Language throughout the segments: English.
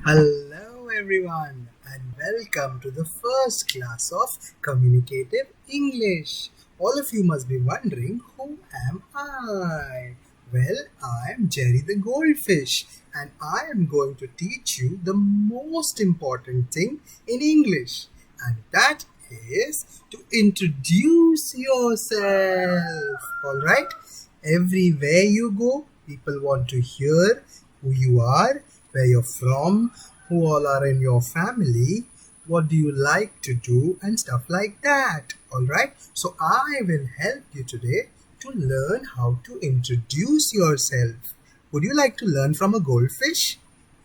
Hello, everyone, and welcome to the first class of Communicative English. All of you must be wondering, who am I? Well, I am Jerry the goldfish, and I am going to teach you the most important thing in English, and that is to introduce yourself. All right? Everywhere you go, people want to hear who you are, where you're from, who all are in your family, what do you like to do, and stuff like that. Alright, so I will help you today to learn how to introduce yourself. Would you like to learn from a goldfish?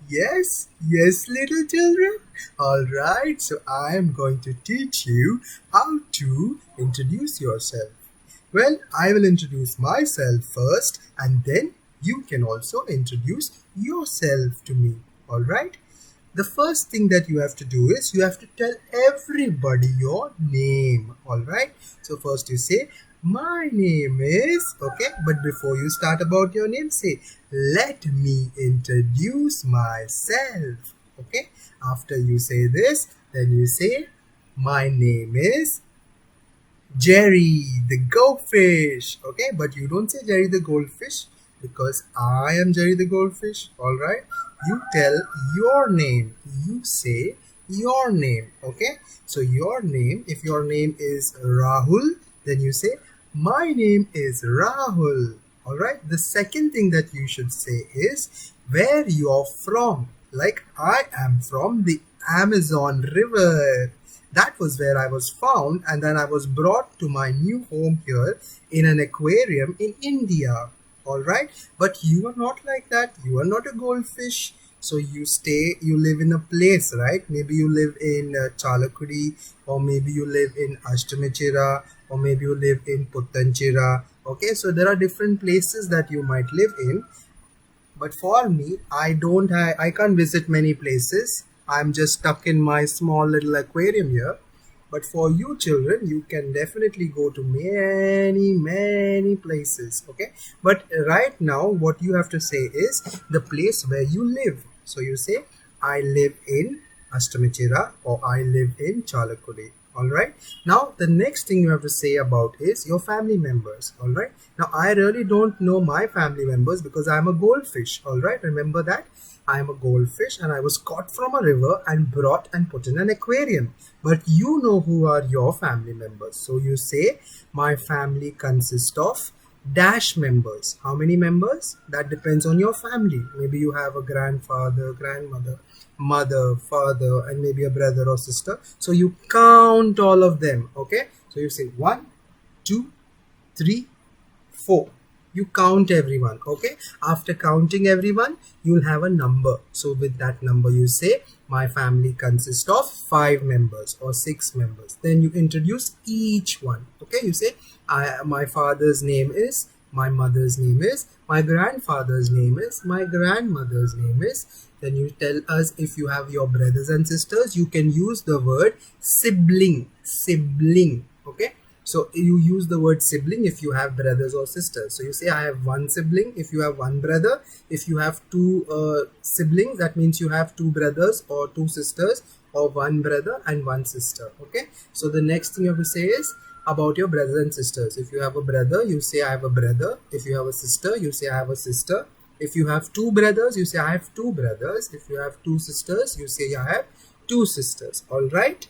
Yes, yes, little children. Alright, so I am going to teach you how to introduce yourself. Well, I will introduce myself first and then you can also introduce yourself to me. Alright? The first thing that you have to do is you have to tell everybody your name. Alright? So first you say, my name is, okay? But before you start about your name, say, let me introduce myself. Okay? After you say this, then you say, my name is Jerry the goldfish. Okay, but you don't say Jerry the goldfish because I am Jerry the goldfish. All right, you tell your name. You say your name. Okay, so your name, if your name is Rahul, then you say my name is Rahul. All right, the second thing that you should say is where you're from. Like I am from the Amazon River. That was where I was found, and then I was brought to my new home here in an aquarium in India. All right, but you are not like that. You are not a goldfish. So you live in a place, right? Maybe you live in Chalakudi, or maybe you live in Ashtamachira, or maybe you live in Puttanchira. Okay, so there are different places that you might live in, but for me, I can't visit many places. I'm just stuck in my small little aquarium here. But for you children, you can definitely go to many places. Okay. But right now, what you have to say is the place where you live. So you say, I live in Astamachira or I live in Chalakudi. All right. Now the next thing you have to say about is your family members. All right. Now I really don't know my family members because I'm a goldfish. All right. Remember that I am a goldfish and I was caught from a river and brought and put in an aquarium. But you know who are your family members. So you say my family consists of dash members. How many members? That depends on your family. Maybe you have a grandfather, grandmother, mother, father, and maybe a brother or sister. So you count all of them. Okay. So you say 1, 2, 3, 4. You count everyone. Okay. After counting everyone, you'll have a number. So with that number, you say my family consists of 5 members or 6 members. Then you introduce each one. Okay. You say my father's name is, my mother's name is, my grandfather's name is, my grandmother's name is. Then you tell us if you have your brothers and sisters, you can use the word sibling. Sibling. Okay. So you use the word sibling if you have brothers or sisters. So you say I have one sibling if you have one brother. If you have two siblings, that means you have two brothers or two sisters, or one brother and one sister. Okay. So the next thing you have to say is about your brothers and sisters. If you have a brother, you say I have a brother. If you have a sister, you say I have a sister. If you have two brothers, you say I have two brothers. If you have two sisters, you say I have two sisters. All right.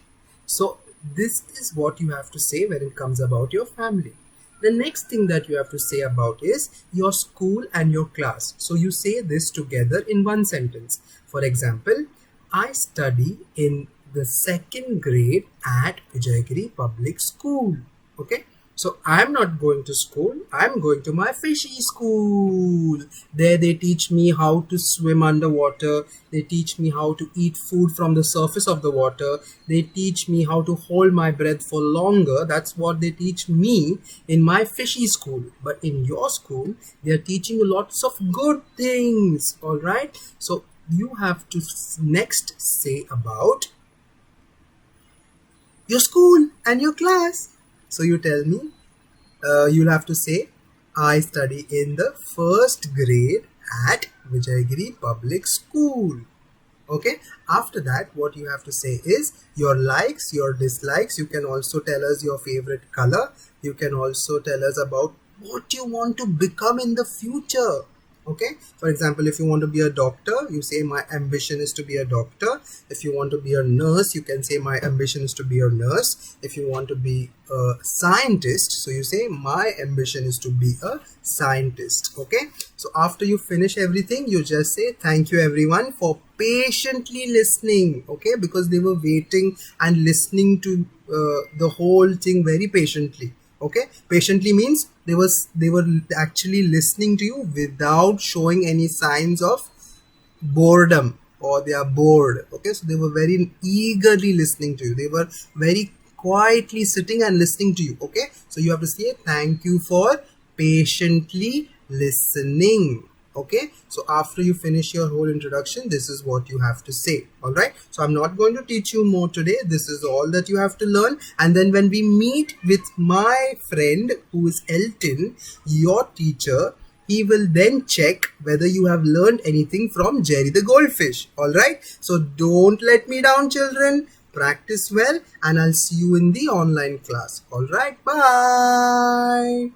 So this is what you have to say when it comes about your family. The next thing that you have to say about is your school and your class. So you say this together in one sentence. For example, I study in the second grade at Vijayagiri Public School. Okay. So I'm not going to school. I'm going to my fishy school. There they teach me how to swim underwater. They teach me how to eat food from the surface of the water. They teach me how to hold my breath for longer. That's what they teach me in my fishy school. But in your school, they are teaching you lots of good things. All right. So you have to next say about your school and your class. So you tell me, you'll have to say, I study in the first grade at Vijayagiri Public School. Okay, after that what you have to say is your likes, your dislikes. You can also tell us your favorite color. You can also tell us about what you want to become in the future. Okay, for example, if you want to be a doctor, you say my ambition is to be a doctor. If you want to be a nurse, you can say my ambition is to be a nurse. If you want to be a scientist, so you say my ambition is to be a scientist. Okay, so after you finish everything, you just say thank you everyone for patiently listening. Okay, because they were waiting and listening to the whole thing very patiently. Okay, patiently means they were actually listening to you without showing any signs of boredom, or they are bored. Okay, so they were very eagerly listening to you. They were very quietly sitting and listening to you. Okay, so you have to say thank you for patiently listening. Okay, so after you finish your whole introduction, this is what you have to say. All right, so I'm not going to teach you more today. This is all that you have to learn. And then when we meet with my friend who is Elton, your teacher, he will then check whether you have learned anything from Jerry the goldfish. All right, so don't let me down, children. Practice well, and I'll see you in the online class. All right, bye.